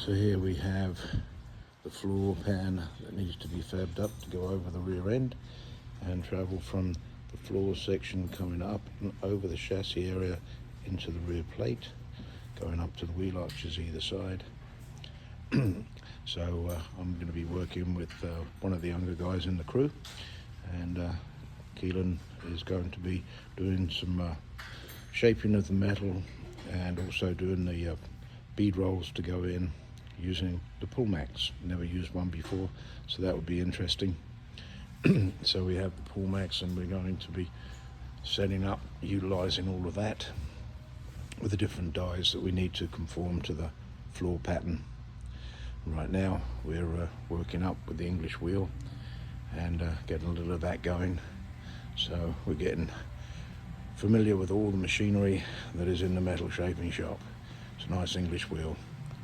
So here we have the floor pan that needs to be fabbed up to go over the rear end and travel from the floor section coming up and over the chassis area into the rear plate, going up to the wheel arches either side. So I'm going to be working with one of the younger guys in the crew, and Keelan is going to be doing some shaping of the metal and also doing the bead rolls to go in using the PullMax. Never used one before, so that would be interesting. So we have the PullMax, and we're going to be setting up, utilizing all of that with the different dies that we need to conform to the floor pattern. Right now we're working up with the English wheel and getting a little of that going. So we're getting familiar with all the machinery that is in the metal shaping shop. It's a nice English wheel.